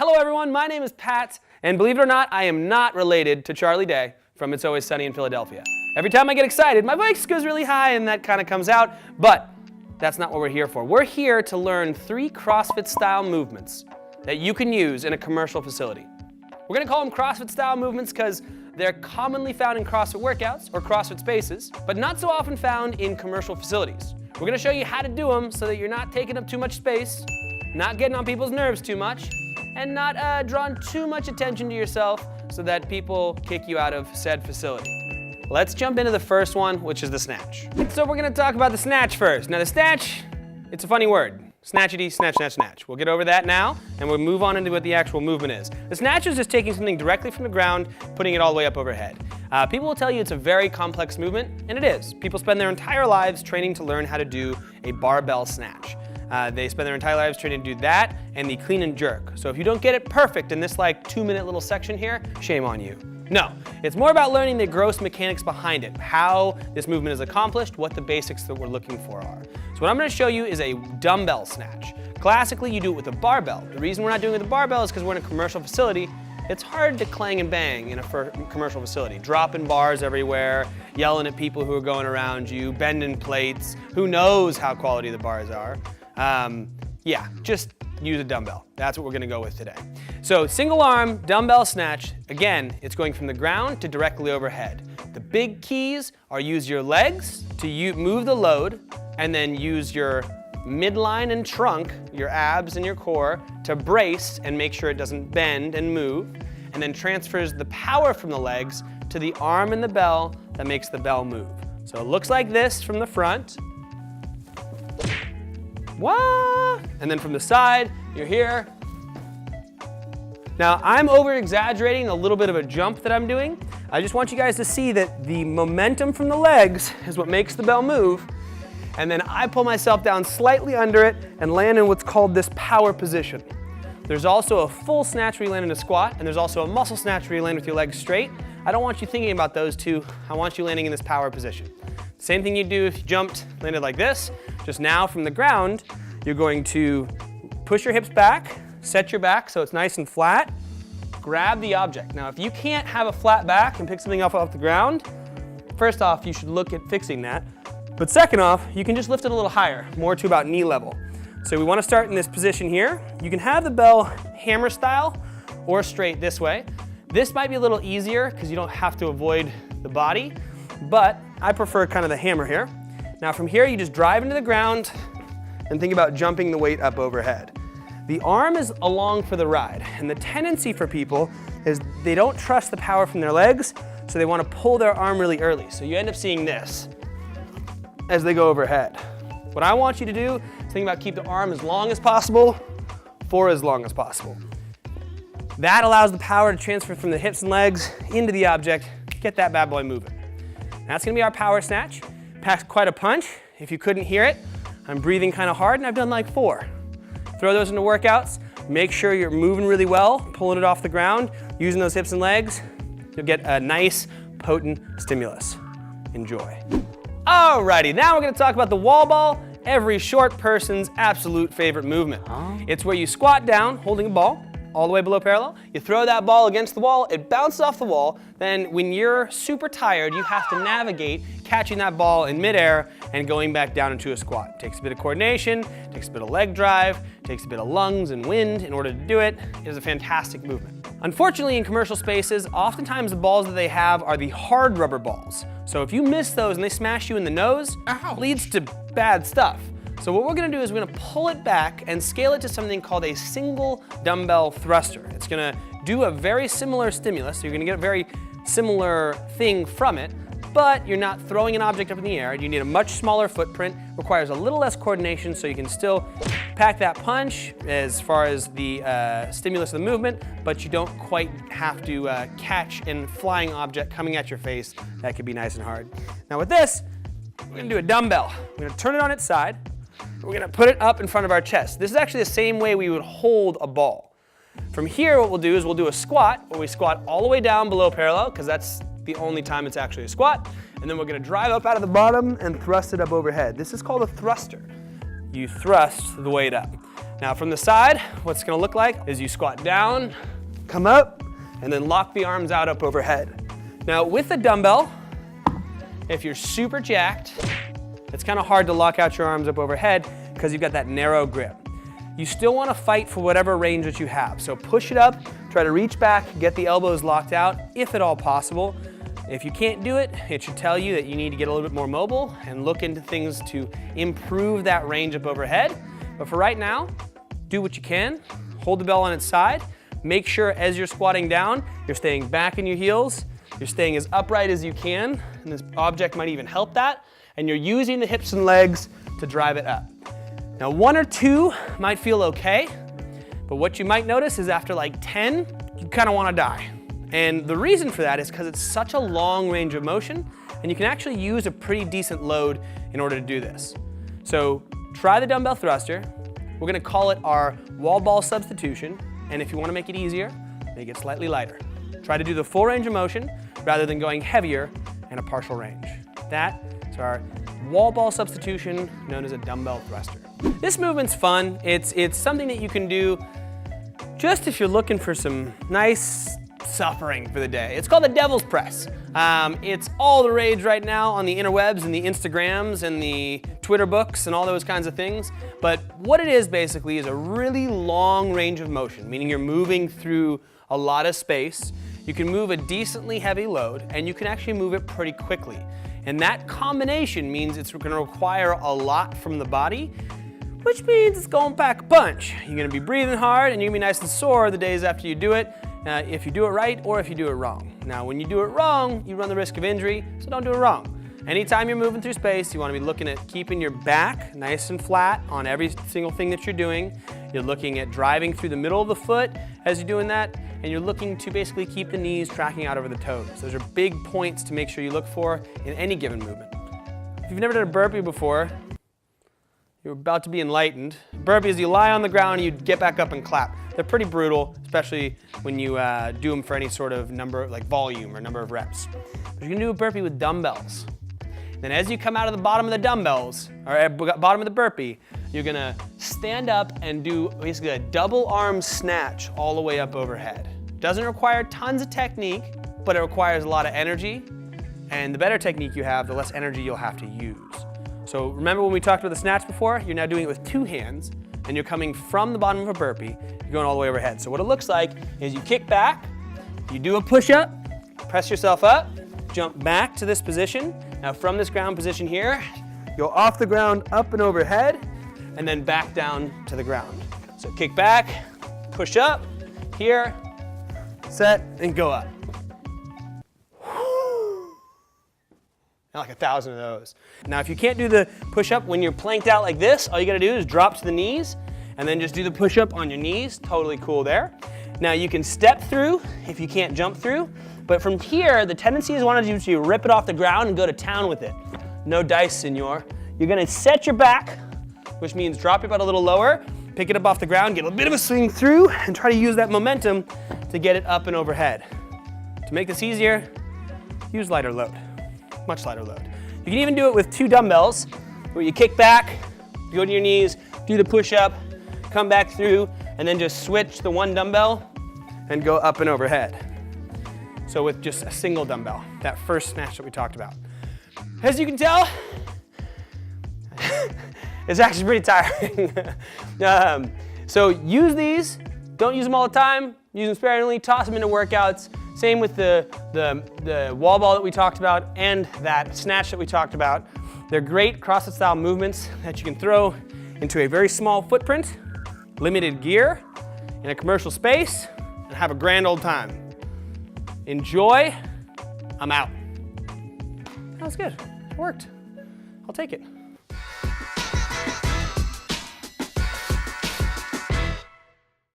Hello everyone, my name is Pat, and believe it or not, I am not related to Charlie Day from It's Always Sunny in Philadelphia. Every time I get excited, my voice goes really high and that kind of comes out, but that's not what we're here for. We're here to learn 3 CrossFit-style movements that you can use in a commercial facility. We're gonna call them CrossFit-style movements because they're commonly found in CrossFit workouts or CrossFit spaces, but not so often found in commercial facilities. We're gonna show you how to do them so that you're not taking up too much space, not getting on people's nerves too much, and not drawing too much attention to yourself so that people kick you out of said facility. Let's jump into the first one, which is the snatch. So we're gonna talk about the snatch first. Now the snatch, it's a funny word. Snatchity, snatch, snatch, snatch. We'll get over that now, and we'll move on into what the actual movement is. The snatch is just taking something directly from the ground, putting it all the way up overhead. People will tell you it's a very complex movement, and it is. People spend their entire lives training to learn how to do a barbell snatch. They spend their entire lives training to do that and the clean and jerk. So if you don't get it perfect in this like 2-minute little section here, shame on you. No, it's more about learning the gross mechanics behind it, how this movement is accomplished, what the basics that we're looking for are. So what I'm gonna show you is a dumbbell snatch. Classically, you do it with a barbell. The reason we're not doing it with a barbell is because we're in a commercial facility. It's hard to clang and bang in a commercial facility. Dropping bars everywhere, yelling at people who are going around you, bending plates. Who knows how quality the bars are? Yeah, just use a dumbbell. That's what we're gonna go with today. So single arm dumbbell snatch, again, it's going from the ground to directly overhead. The big keys are use your legs to move the load, and then use your midline and trunk, your abs and your core, to brace and make sure it doesn't bend and move, and then transfers the power from the legs to the arm and the bell that makes the bell move. So it looks like this from the front. Wah! And then from the side, you're here. Now, I'm over-exaggerating a little bit of a jump that I'm doing. I just want you guys to see that the momentum from the legs is what makes the bell move. And then I pull myself down slightly under it and land in what's called this power position. There's also a full snatch where you land in a squat, and there's also a muscle snatch where you land with your legs straight. I don't want you thinking about those two. I want you landing in this power position. Same thing you'd do if you jumped, landed like this. Just now from the ground, you're going to push your hips back, set your back so it's nice and flat, grab the object. Now, if you can't have a flat back and pick something up off the ground, first off, you should look at fixing that. But second off, you can just lift it a little higher, more to about knee level. So we want to start in this position here. You can have the bell hammer style or straight this way. This might be a little easier because you don't have to avoid the body, but I prefer kind of the hammer here. Now from here, you just drive into the ground and think about jumping the weight up overhead. The arm is along for the ride, and the tendency for people is they don't trust the power from their legs, so they want to pull their arm really early. So you end up seeing this as they go overhead. What I want you to do is think about keep the arm as long as possible for as long as possible. That allows the power to transfer from the hips and legs into the object, get that bad boy moving. That's gonna be our power snatch. Packs quite a punch. If you couldn't hear it, I'm breathing kind of hard, and I've done like 4. Throw those into workouts. Make sure you're moving really well, pulling it off the ground, using those hips and legs. You'll get a nice, potent stimulus. Enjoy. Alrighty, now we're gonna talk about the wall ball, every short person's absolute favorite movement. It's where you squat down, holding a ball, all the way below parallel. You throw that ball against the wall, it bounces off the wall. Then when you're super tired, you have to navigate catching that ball in midair and going back down into a squat. It takes a bit of coordination, takes a bit of leg drive, takes a bit of lungs and wind in order to do it. It is a fantastic movement. Unfortunately, in commercial spaces, oftentimes the balls that they have are the hard rubber balls. So if you miss those and they smash you in the nose, it leads to bad stuff. So what we're gonna do is we're gonna pull it back and scale it to something called a single dumbbell thruster. It's gonna do a very similar stimulus, so you're gonna get a very similar thing from it, but you're not throwing an object up in the air. You need a much smaller footprint, requires a little less coordination, so you can still pack that punch as far as the stimulus of the movement, but you don't quite have to catch a flying object coming at your face. That could be nice and hard. Now with this, we're gonna do a dumbbell. We're gonna turn it on its side. We're gonna put it up in front of our chest. This is actually the same way we would hold a ball. From here, what we'll do is we'll do a squat, where we squat all the way down below parallel, because that's the only time it's actually a squat. And then we're gonna drive up out of the bottom and thrust it up overhead. This is called a thruster. You thrust the weight up. Now from the side, what's gonna look like is you squat down, come up, and then lock the arms out up overhead. Now with the dumbbell, if you're super jacked, it's kind of hard to lock out your arms up overhead because you've got that narrow grip. You still want to fight for whatever range that you have. So push it up, try to reach back, get the elbows locked out, if at all possible. If you can't do it, it should tell you that you need to get a little bit more mobile and look into things to improve that range up overhead. But for right now, do what you can. Hold the bell on its side. Make sure as you're squatting down, you're staying back in your heels, you're staying as upright as you can, and this object might even help that, and you're using the hips and legs to drive it up. Now 1 or 2 might feel okay, but what you might notice is after like 10, you kind of want to die. And the reason for that is because it's such a long range of motion, and you can actually use a pretty decent load in order to do this. So try the dumbbell thruster. We're going to call it our wall ball substitution, and if you want to make it easier, make it slightly lighter. Try to do the full range of motion rather than going heavier in a partial range. That is our wall ball substitution known as a dumbbell thruster. This movement's fun. It's something that you can do just if you're looking for some nice suffering for the day. It's called the devil's press. It's all the rage right now on the interwebs and the Instagrams and the Twitter books and all those kinds of things. But what it is basically is a really long range of motion, meaning you're moving through a lot of space. You can move a decently heavy load, and you can actually move it pretty quickly. And that combination means it's going to require a lot from the body, which means it's going to pack a punch. You're going to be breathing hard, and you're going to be nice and sore the days after you do it, if you do it right or if you do it wrong. Now, when you do it wrong, you run the risk of injury, so don't do it wrong. Anytime you're moving through space, you want to be looking at keeping your back nice and flat on every single thing that you're doing. You're looking at driving through the middle of the foot as you're doing that, and you're looking to basically keep the knees tracking out over the toes. Those are big points to make sure you look for in any given movement. If you've never done a burpee before, you're about to be enlightened. Burpee is you lie on the ground and you get back up and clap. They're pretty brutal, especially when you do them for any sort of number, like volume or number of reps. But you're gonna do a burpee with dumbbells. Then as you come out of the bottom of the dumbbells, or bottom of the burpee, you're gonna stand up and do basically a double arm snatch all the way up overhead. Doesn't require tons of technique, but it requires a lot of energy. And the better technique you have, the less energy you'll have to use. So remember when we talked about the snatch before? You're now doing it with 2 hands, and you're coming from the bottom of a burpee, you're going all the way overhead. So what it looks like is you kick back, you do a push-up, press yourself up, jump back to this position. Now from this ground position here, go off the ground, up and overhead, and then back down to the ground. So kick back, push up, here, set, and go up. Like 1,000 of those. Now if you can't do the push-up when you're planked out like this, all you gotta do is drop to the knees and then just do the push-up on your knees. Totally cool there. Now you can step through if you can't jump through, but from here, the tendency is wanting you to rip it off the ground and go to town with it. No dice, senor. You're gonna set your back, which means drop your butt a little lower, pick it up off the ground, get a bit of a swing through, and try to use that momentum to get it up and overhead. To make this easier, use lighter load. Much lighter load. You can even do it with 2 dumbbells, where you kick back, go to your knees, do the push-up, come back through, and then just switch the 1 dumbbell and go up and overhead. So with just a single dumbbell, that first snatch that we talked about. As you can tell, it's actually pretty tiring. So use these, don't use them all the time, use them sparingly, toss them into workouts. Same with the wall ball that we talked about and that snatch that we talked about. They're great CrossFit-style movements that you can throw into a very small footprint, limited gear, in a commercial space, and have a grand old time. Enjoy. I'm out. That was good. It worked. I'll take it.